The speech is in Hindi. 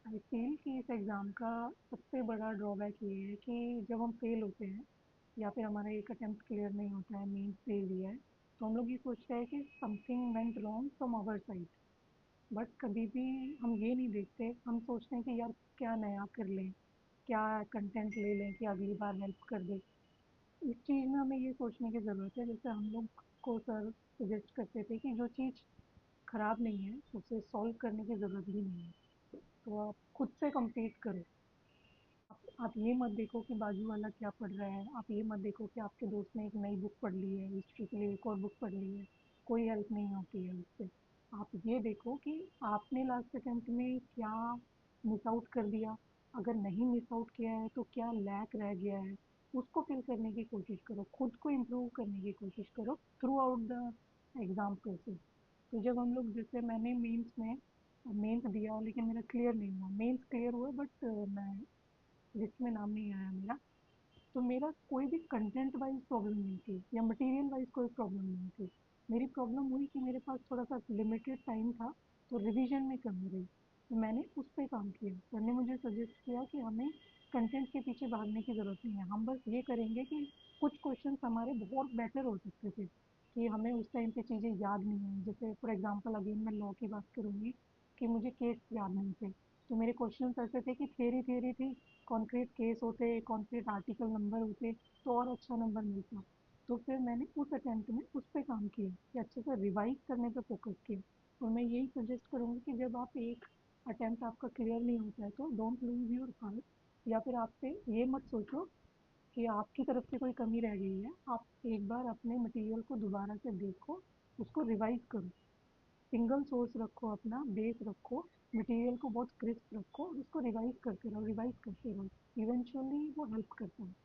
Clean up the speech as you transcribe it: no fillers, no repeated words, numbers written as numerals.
आई फील कि इस एग्ज़ाम का सबसे बड़ा ड्रॉबैक ये है कि जब हम फेल होते हैं या फिर हमारा एक अटेम्प्ट क्लियर नहीं होता है, मेंस दे लिया है, तो हम लोग ये सोचते हैं कि something went wrong from our side. But कभी भी हम ये नहीं देखते, हम सोचते हैं कि यार क्या नया कर लें, क्या कंटेंट ले लें कि अगली बार हेल्प कर दे। इस चीज़ में हमें ये सोचने की ज़रूरत है, जैसे हम लोग को सर सजेस्ट करते थे कि जो चीज़ खराब नहीं है उसे सॉल्व करने की ज़रूरत भी नहीं है, तो आप खुद से कंप्लीट करो। आप ये मत देखो कि बाजू वाला क्या पढ़ रहा है, आप ये मत देखो कि आपके दोस्त ने एक नई बुक पढ़ ली है, हिस्ट्री के लिए एक और बुक पढ़ ली है, कोई हेल्प नहीं होती है उससे। आप ये देखो कि आपने लास्ट अटेम्प्ट में क्या मिस आउट कर दिया, अगर नहीं मिस आउट किया है तो क्या लैक रह गया है, उसको फिल करने की कोशिश करो, खुद को इम्प्रूव करने की कोशिश करो through out the exam process. तो जब हम लोग, जैसे मैंने मेंस दिया लेकिन मेरा क्लियर नहीं हुआ, मेंस क्लियर हुआ बट मैं लिस्ट में नाम नहीं आया मेरा। तो मेरा कोई भी कंटेंट वाइज प्रॉब्लम नहीं थी या मटेरियल वाइज कोई प्रॉब्लम नहीं थी। मेरी प्रॉब्लम हुई कि मेरे पास थोड़ा सा लिमिटेड टाइम था, तो रिवीजन में कमी रही, तो मैंने उस पर काम किया। सर ने मुझे सजेस्ट किया कि हमें कंटेंट के पीछे भागने की ज़रूरत नहीं है, हम बस ये करेंगे कि कुछ क्वेश्चन हमारे बहुत बेटर हो सकते थे कि हमें उस टाइम पे चीज़ें याद नहीं है। जैसे फॉर एग्जांपल अगेन मैं लॉ की बात करूँगी कि मुझे केस याद नहीं थे, तो मेरे क्वेश्चन ऐसे थे कि थियरी थियरी थी, कॉन्क्रीट केस होते, कॉन्क्रीट आर्टिकल नंबर होते, तो और अच्छा नंबर मिलता। तो फिर मैंने उस अटेम्प्ट में उस पे काम किया कि अच्छे से रिवाइज करने पे फोकस किया। और मैं यही सजेस्ट करूँगी कि जब आप एक अटेम्प्ट आपका क्लियर नहीं होता है तो डोंट लूज़ योर हार्ट, या फिर आपसे ये मत सोचो कि आपकी तरफ से कोई कमी रह गई है। आप एक बार अपने मटेरियल को दोबारा से देखो, उसको रिवाइज करो, सिंगल सोर्स रखो, अपना बेस रखो, मटेरियल को बहुत क्रिस्प रखो और उसको रिवाइज करते रहो, रिवाइज करते रहो, इवेंचुअली वो हेल्प करता है।